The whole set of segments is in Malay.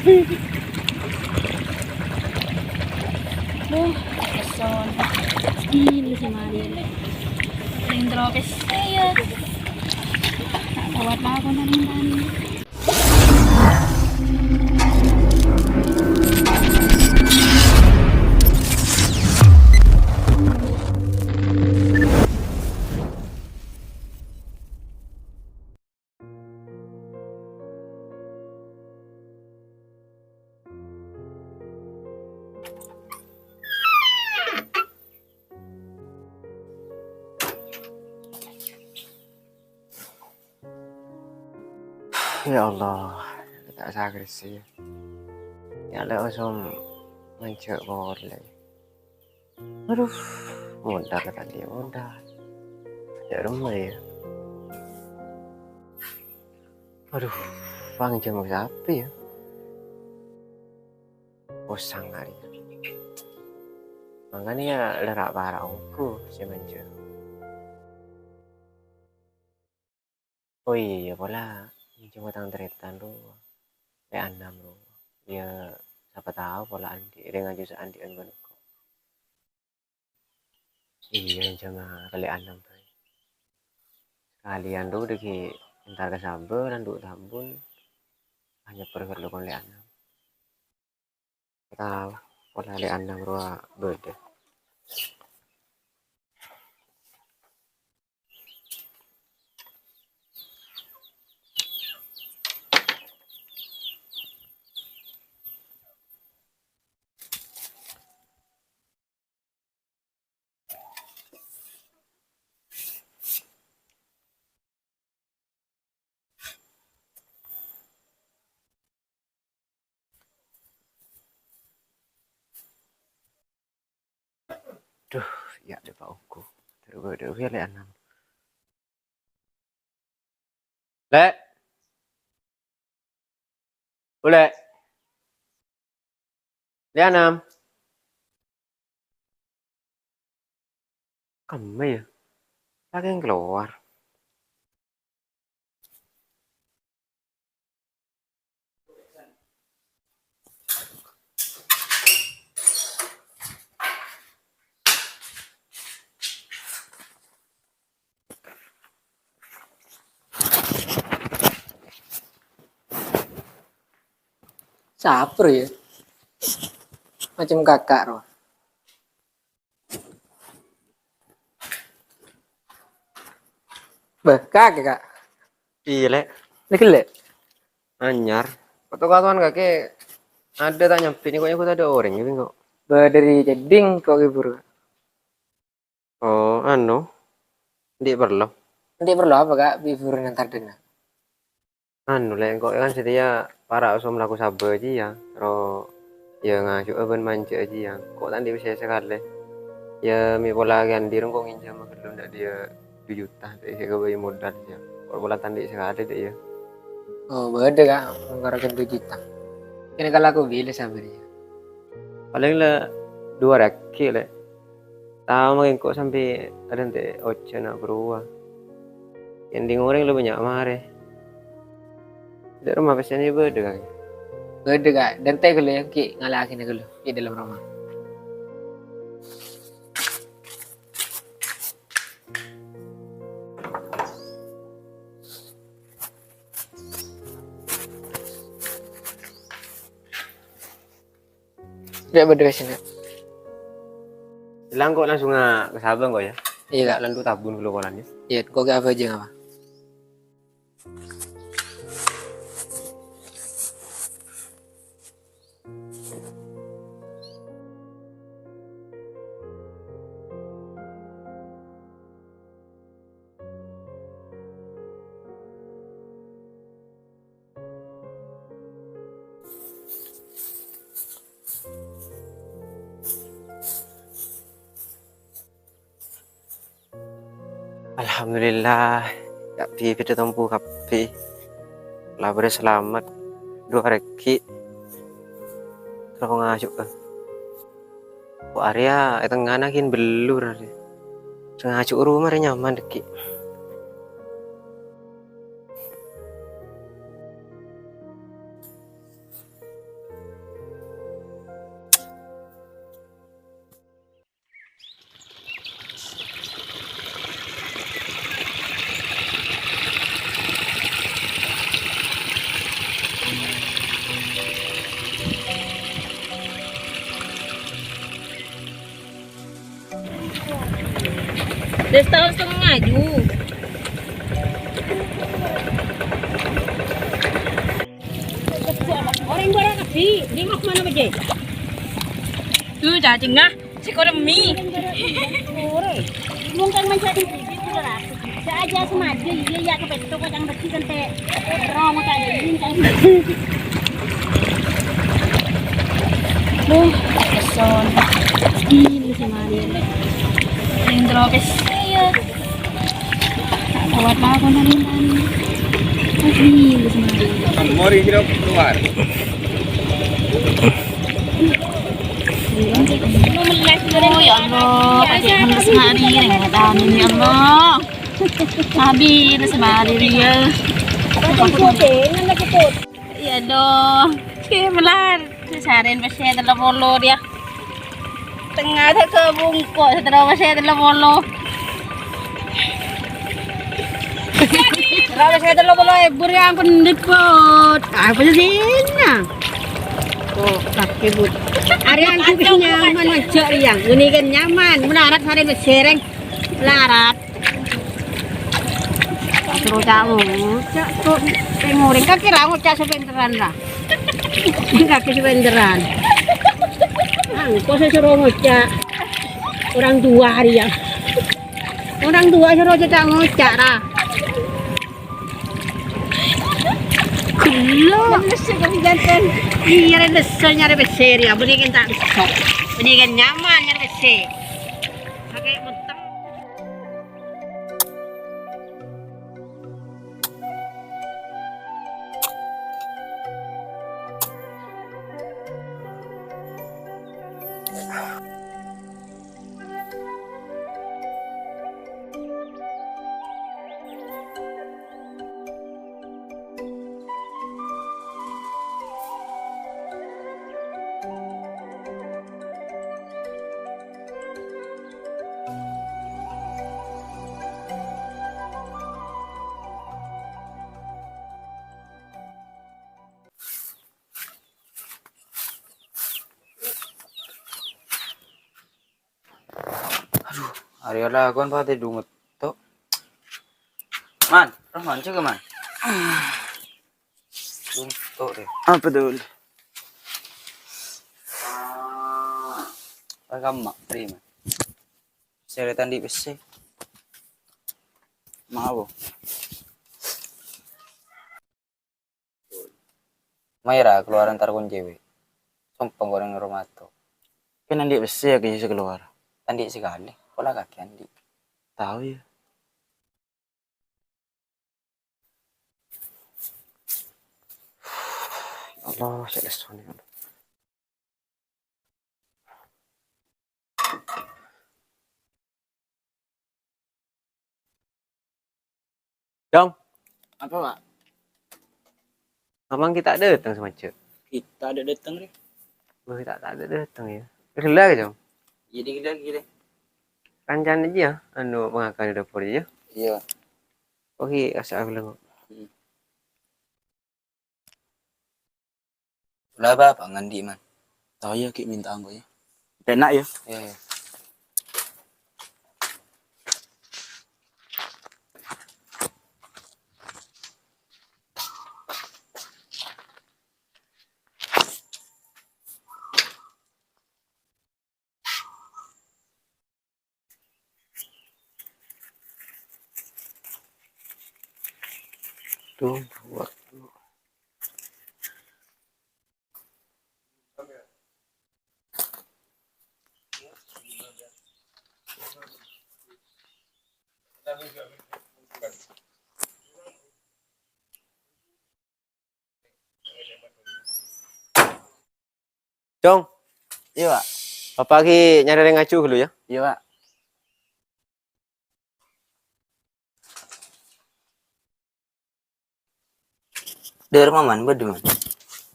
Duh, keson. Ini si Marian. Sering dropes saya. Tak kuat lah aku nari-nari. Ya Allah, tak sakit sih. Ya langsung mencek boleh. Aduh, mudah kata dia mudah. Ya rumah ya. Aduh, bang jenguk siapa ya? Bosan hari. Makanya lerak parah aku si mencek. Oh iya pola. Cuma tang teritan lu. Anam lu. Ya siapa tahu pola Andi dengan jus Andi kan kok. Iya jangan kali anam tuh. Kalian tuh udah entar ke sabar dan duk tambun hanya perlu kon le anam. Tahu pola le anam ruah beda. Duh, ya ada Pak Uku. Terus gue le anam. Le, boleh. Le anam. Kamu ya? Lagi yang keluar. Saper ya, macam kakak roh. Bah, kakak. Iya le, Lagi le. anyar. Kata-kataan kakek ada tak nyampe nih kok ada orang gitu kok. Bah dari jeding kok gibur. Oh, di perlu. Nanti perlu apa kak? Bibur nanti dena. Le kok kan setia para usum laku sabar aja ya. Ro ya ngasih ben manja aja ya. Kok tadi bisa sekali. Ya mi pola kan di kok nginjam kalau ndak dia 2 juta deh saya bayi modal ya. Kalau pola tadi sekali deh ya. Oh, beda kak. Mengharapkan 2 juta. Ini kalau aku bilang sabar ya. Paling lah 2 raki le. Tahu makin kok sampai ada nanti oce nak berubah. Yang di goreng lu banyak mare. Di rumah pesannya beda kan. Beda kak. Dan teh kalau yang ki ngalahin kalau di dalam rumah. Tidak beda sini. Hilang kok langsung ke Sabang kok ya. Iya kak. Lalu tabun dulu kolannya. Iya, kok apa aja apa? Alhamdulillah. Ya pi kita tempuh kapi. Labar selamat 2 raki. Terus aku ngasuk ke. Kok area tengah nakin belur hari. Ngasuk rumah nyaman deki. Udah setahun setengah ngaju. Orang barang kasih, dia mau kemana aja? Tuh cacing ah, si koremi. Mungkin mencari bibit itu lah. Saya aja semaju, dia ya ke petok yang bersih kan teh. Orang mau kayak ini kan. Son. Ini si Maria. Yang tropis. Iya. Kuat lah aku nanti. Ini si Maria. Kamu mau hidup keluar. Oh ya Allah, pakai manis Maria yang tahu ya Allah. Sabi na si Maria. Iya dong. Belar. Sasarin pa siya 30 dia. Tengah sa kabungko, sa dalawa siya 30. Dalawa siya 30 buri ang pendekot. Apa sih na? Oh, pakai but. Ari ang kubis nyaman macam yang. Ini kan nyaman. Melarat hari bersereng. Melarat. Terus kamu, cak tuh penguring kaki ramu cak sebenteran lah. Kaki sebenteran. Kok saya suruh ngocak orang tua hari ya. Orang tua suruh cak ngocak lah. Kulo. Lesser kami jantan. Iya lesser nyari besar ya. Berikan tak besar. Berikan nyaman nyari besar. Pakai mentang. Ariola kon pati dungut to. Man, Rahman juga man. Dungut to deh. Apa dul? Pagama, terima. Seretan di besi. Mau. Mayra keluaran tarkon cewek. Sumpah goreng rumah tuh. Kan nanti besi ya kayaknya keluar. Tandi sekali. Pola kaki andi. Tahu ya. Allah, saya lesu nih. Dong, Apa pak? abang kita ada datang sama cek. Kita ada datang deh. Bang kita tak ada datang ya. Gila ke jom? Jadi gila. Kancan aja ya. Anu pengakan di dapur aja. Iya. Oke, asal aku lengok. Udah apa ngandi man? Tahu ya ki minta anggo ya. Enak ya. Iya. Tuh, buat. Jong, Iya pak. Bapak lagi nyari yang ngacu dulu ya. Iya pak. Dari maman berdua.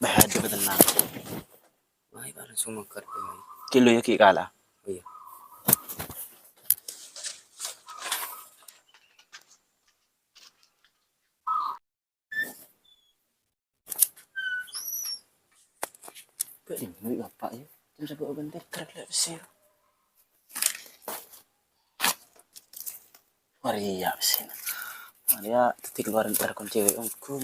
Bahada tenang. Ay, parang sumakar ko yun. Kilo ya ki kalah. Iya. Pwede mo bapak ya. Jam sa bawah bentar kerak lah sir. Maria sini. Maria tadi keluarin aircon cewek omku.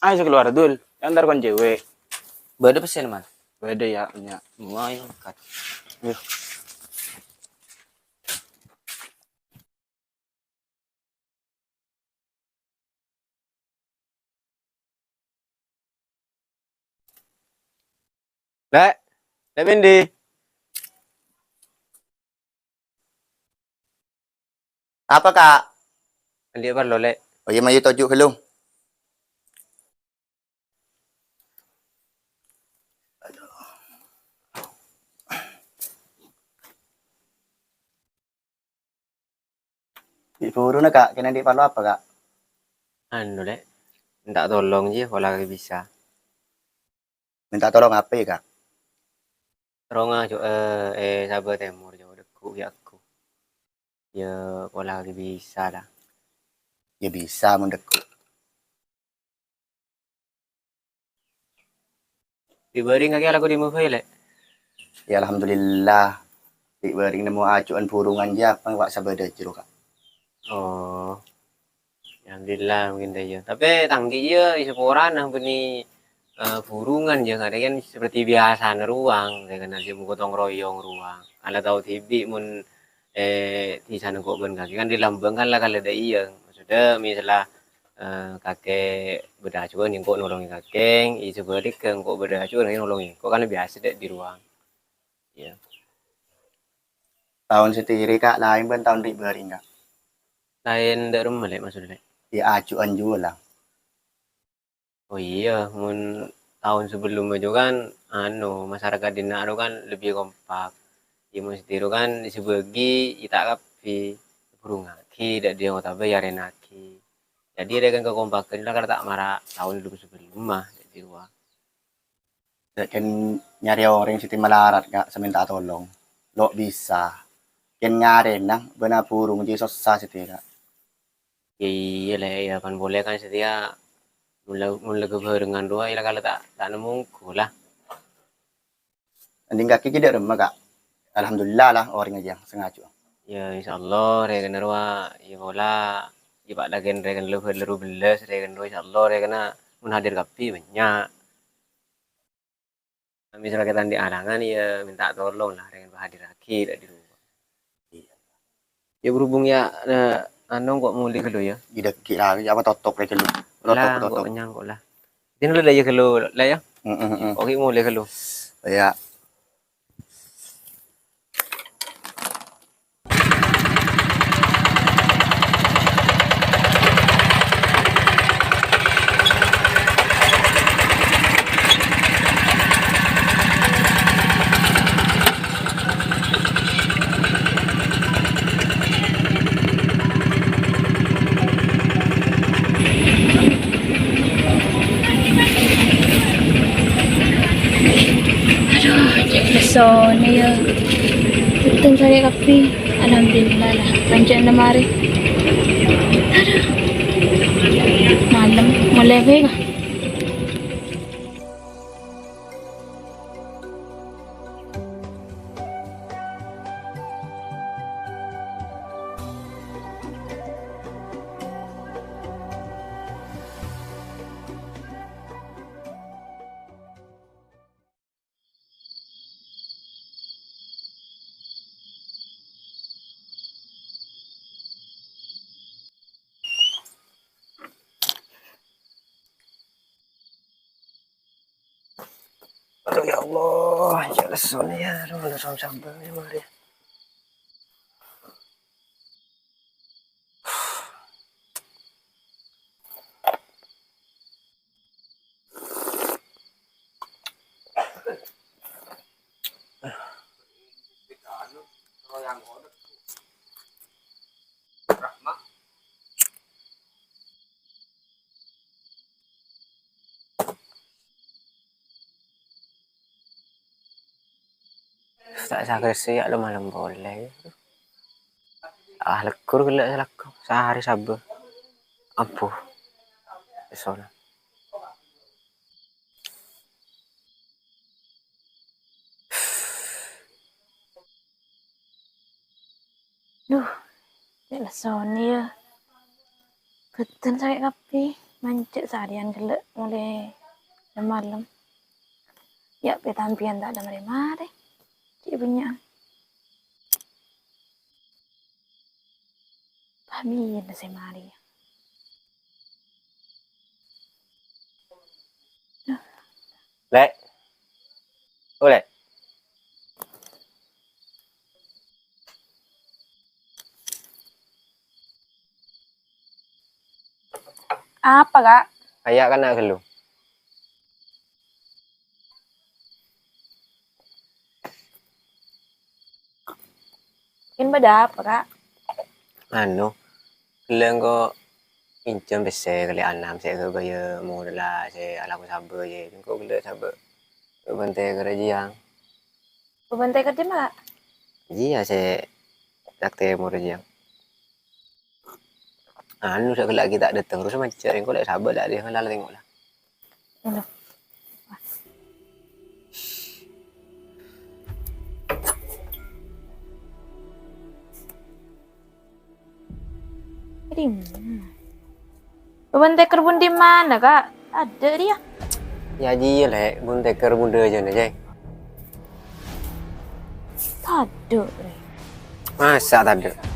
Ayo keluar dul. Yang aircon cewek. Beda pesen man. Beda ya punya. Ayo kat. Yuk. Lek, Lek Mendi. Apa kak? Dia perlu lek. Oh iya, mayu tojuk hello. Di buru na kak, kena di palo apa kak? Anu lek. Minta tolong je kalau lagi bisa. Minta tolong apa ya kak? Terong aja sabar temur jauh deku ya aku. Ya kalau lagi bisa lah. Ya bisa mendeku. Diberi nggak lagu di mobile lek. Ya alhamdulillah. Di bering nemu acuan burungan ja, pang wak sabada jero kak. Oh. Alhamdulillah mungkin deh ya. Tapi tangki ya seporan yang beni burungan ya ada kan seperti biasa ruang ya kan aja mau gotong royong ruang. Kalau tahu tibi mun di sana kok ben kaki kan di Lambang kan lah kalau ada iya. Maksudnya misalnya kakek berdacuan yang kok nolongin kakek, itu balik ke kok berdacuan yang nolongin. Kok kan biasa deh di ruang. Ya. Tahun setiri kak, lain ben tahun di bering kak. Lain dari rumah lek maksudnya. Ya acuan juga lah. Oh iya, mun tahun sebelumnya juga kan, anu masyarakat di Naro kan lebih kompak. Di Mustiro kan sebagi kita kapi burung aki, dan dia nggak tahu ya renaki. Jadi dia kan kekompakan lah karena tak marah tahun dulu sebelum mah jadi wah. Kan nyari orang siti melarat kak, seminta tolong. Lo bisa. Kan ngaren nang, benar burung jadi susah siti kak. Iya lah ya kan boleh kan setia mulai kebarengan doa ya kalau tak nemu lah. Nanti kaki tidak remah kak. Alhamdulillah lah orang aja sengaja. Ya insyaallah regen roa ya bola iba dagen regen leru belas regen roa insyaallah regen menghadir kapi banyak. Misalnya kita di arangan ya minta tolong lah regen hadir lagi di rumah. Ya berhubung ya anu kok mulai dulu ya. Tidak kira apa totok lagi lu. Lah kok kenyang kok lah. Ini udah ya kalau lah ya. Oke mulai kalau. Ya. Pesona ya. Untung saya kapi. Alhamdulillah lah. Panjang na mari. Aduh. Malam. Mulai ka. Aduh ya Allah, ya leson ya, aduh leson sampai mari. Tak sakit sih, ya malam boleh. Ah, lekur gelak laku. Sehari sabar. Ampuh. Soalnya. Duh, jelas Sony ya. Betul sakit kapi. Mancik seharian gelek mulai jam malam. Ya, petampian tak ada mari-mari. Cik punya. Pamiin na si Mari. Lek. Oh, Lek. Apa kak? Kayak kan nak gelu. Mungkin beda apa kak? Anu. Geleng kok incam besar kali anam saya ke gaya mau dah saya alam sabar je. Kau gelak sabar. Kau bantai kerajaan. Bebantai kerja mak? Iya saya tak tahu mau kerja. Anu saya gelak kita datang terus macam kau lek sabar dah dia ngalah tengok lah. Aduh. Di mana? Bebantai kerbun di mana kak? Ada dia. Ya ji lek bun teker bunda je na jai. Ada. Masa tak ada.